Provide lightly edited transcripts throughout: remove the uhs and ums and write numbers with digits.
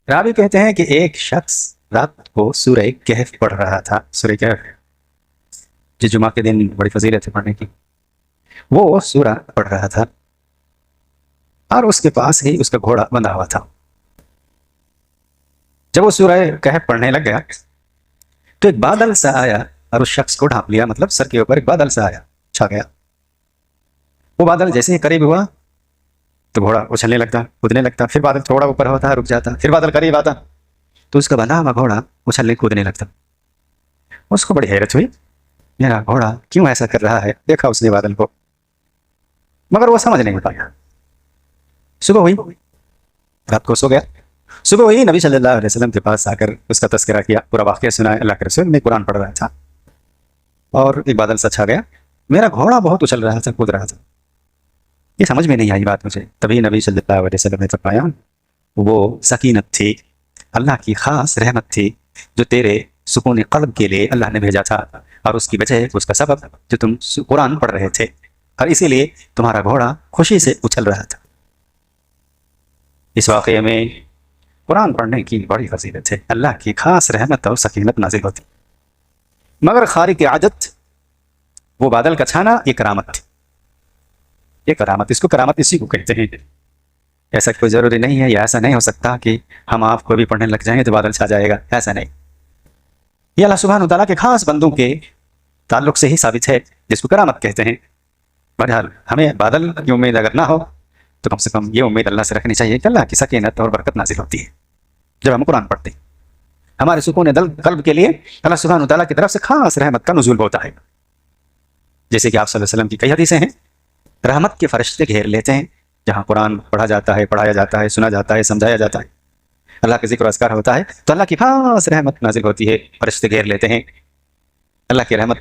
راوی کہتے ہیں کہ ایک شخص رات کو سورہ کہف پڑھ رہا تھا. سورہ کہف جو جمعہ کے دن بڑی فضیلت ہے پڑھنے کی. وہ سورہ پڑھ رہا تھا اور اس کے پاس ہی اس کا گھوڑا بندھا ہوا تھا. جب وہ سورہ کہف پڑھنے لگ گیا تو ایک بادل سا آیا اور اس شخص کو ڈھانپ لیا. مطلب سر کے اوپر ایک بادل سا آیا, چھا گیا. وہ بادل جیسے ہی قریب ہوا تو گھوڑا اچھلنے لگتا, کودنے لگتا. پھر بادل تھوڑا اوپر ہوتا, رک جاتا. پھر بادل قریب آتا تو اس کا بندھا ہوا گھوڑا اچھلنے کودنے لگتا. اس کو بڑی حیرت ہوئی, میرا گھوڑا کیوں ایسا کر رہا ہے. دیکھا اس نے بادل کو, مگر وہ سمجھ نہیں پایا. صبح ہوئی, رات کو سو گیا. صبح ہوئی, نبی صلی اللہ علیہ وسلم کے پاس آ کر اس کا تذکرہ کیا, پورا واقعہ سنایا. اللہ کے رسول میں قرآن پڑھ رہا تھا اور ایک بادل سا چھا گیا, میرا گھوڑا بہت اچھل رہا تھا, کود رہا تھا. یہ سمجھ میں نہیں آئی بات مجھے. تبھی نبی صلی اللہ علیہ وسلم نے فرمایا وہ سکینت تھی, اللہ کی خاص رحمت تھی جو تیرے سکون قلب کے لیے اللہ نے بھیجا تھا, اور اس کی وجہ اس کا سبب جو تم قرآن پڑھ رہے تھے, اور اسی لیے تمہارا گھوڑا خوشی سے اچھل رہا تھا. اس واقعے میں قرآن پڑھنے کی بڑی فضیلت ہے. اللہ کی خاص رحمت اور سکینت نازل ہوتی. مگر خارق عادت وہ بادل کا چھانا یہ کرامت تھی. یہ کرامت, اس کو کرامت اسی کو کہتے ہیں. ایسا کوئی ضروری نہیں ہے, یا ایسا نہیں ہو سکتا کہ ہم آپ کو بھی پڑھنے لگ جائیں تو بادل چھا جائے گا, ایسا نہیں. یہ اللہ سبحانہ و تعالیٰ کے خاص بندوں کے تعلق سے ہی ثابت ہے, جس کو کرامت کہتے ہیں. بہرحال ہمیں بادل کی امید اگر نہ ہو تو کم سے کم یہ امید اللہ سے رکھنی چاہیے کہ اللہ کی سکینت اور برکت نازل ہوتی ہے جب ہم قرآن پڑھتے ہیں. ہمارے سکون دل قلب کے لیے اللہ سبحانہ و تعالیٰ کی طرف سے خاص رحمت کا نزول ہوتا ہے. جیسے کہ آپ صلی اللہ علیہ وسلم کی کئی حدیثیں ہیں, رحمت کے فرشتے گھیر لیتے ہیں جہاں قرآن پڑھا جاتا ہے, پڑھایا جاتا ہے, سنا جاتا ہے, سمجھایا جاتا ہے, اللہ کا ذکر و اذکار ہوتا ہے, تو اللہ کی خاص رحمت نازل ہوتی ہے, فرشتے گھیر لیتے ہیں. اللہ کی رحمت,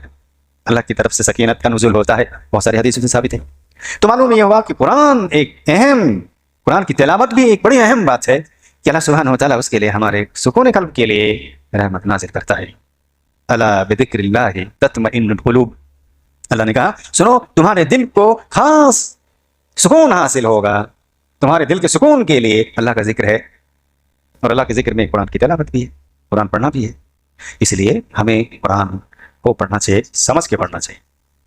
اللہ کی طرف سے سکینت کا نزول ہوتا ہے. بہت ساری حدیثوں سے ثابت ہے. تو معلوم یہ ہوا کہ قرآن کی تلاوت بھی ایک بڑی اہم بات ہے کہ اللہ سبحانہ و تعالیٰ اس کے لیے, ہمارے سکون قلب کے لیے رحمت نازل کرتا ہے. الا بذکر اللہ تطمئن القلوب. اللہ نے کہا سنو, تمہارے دل کو خاص سکون حاصل ہوگا. تمہارے دل کے سکون کے لیے اللہ کا ذکر ہے, اور اللہ کے ذکر میں قرآن کی تلاوت بھی ہے, قرآن پڑھنا بھی ہے. اس لیے ہمیں قرآن کو پڑھنا چاہیے, سمجھ کے پڑھنا چاہیے,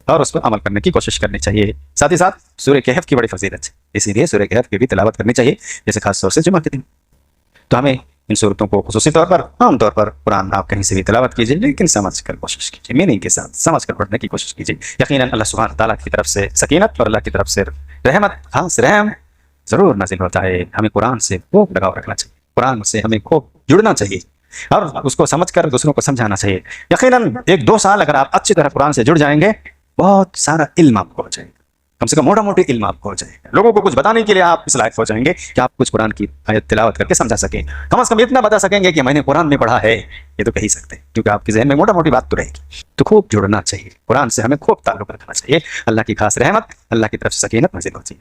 اور اس پر عمل کرنے کی کوشش کرنی چاہیے. ساتھ ہی ساتھ سورہ کہف کی بڑی فضیلت ہے, اسی لیے سورہ کہف کی بھی تلاوت کرنی چاہیے, جیسے خاص طور سے جمعہ کے دن. تو ہمیں ان صورتوں کو خصوصی طور پر, عام طور پر قرآن آپ کہیں سے بھی تلاوت کیجیے, لیکن سمجھ کر کوشش کیجیے, میننگ کے ساتھ سمجھ کر پڑھنے کی کوشش کیجیے. یقیناً اللہ سبحانہ تعالیٰ کی طرف سے سکینت اور اللہ کی طرف سے رحمت, خاص رحم ضرور نازل ہوتا ہے. ہمیں قرآن سے خوب لگاؤ رکھنا چاہیے, قرآن سے ہمیں خوب جڑنا چاہیے, اور اس کو سمجھ کر دوسروں کو سمجھانا چاہیے. یقیناً 1-2 سال اگر آپ اچھی طرح قرآن سے جڑ جائیں گے, بہت سارا علم آپ کو ہو جائے گا, کم سے کم موٹا موٹی علم آپ کو ہو جائے گا. لوگوں کو کچھ بتانے کے لیے آپ اس لائق ہو جائیں گے کہ آپ کچھ قرآن کی آیت تلاوت کر کے سمجھا سکیں. کم از کم اتنا بتا سکیں گے کہ میں نے قرآن میں پڑھا ہے, یہ تو کہہ سکتے ہیں, کیونکہ آپ کے ذہن میں موٹا موٹی بات تو رہے گی. تو خوب جڑنا چاہیے قرآن سے, ہمیں خوب تعلق رکھنا چاہیے. اللہ کی خاص رحمت, اللہ کی طرف سے سکینت نازل ہوتی ہے.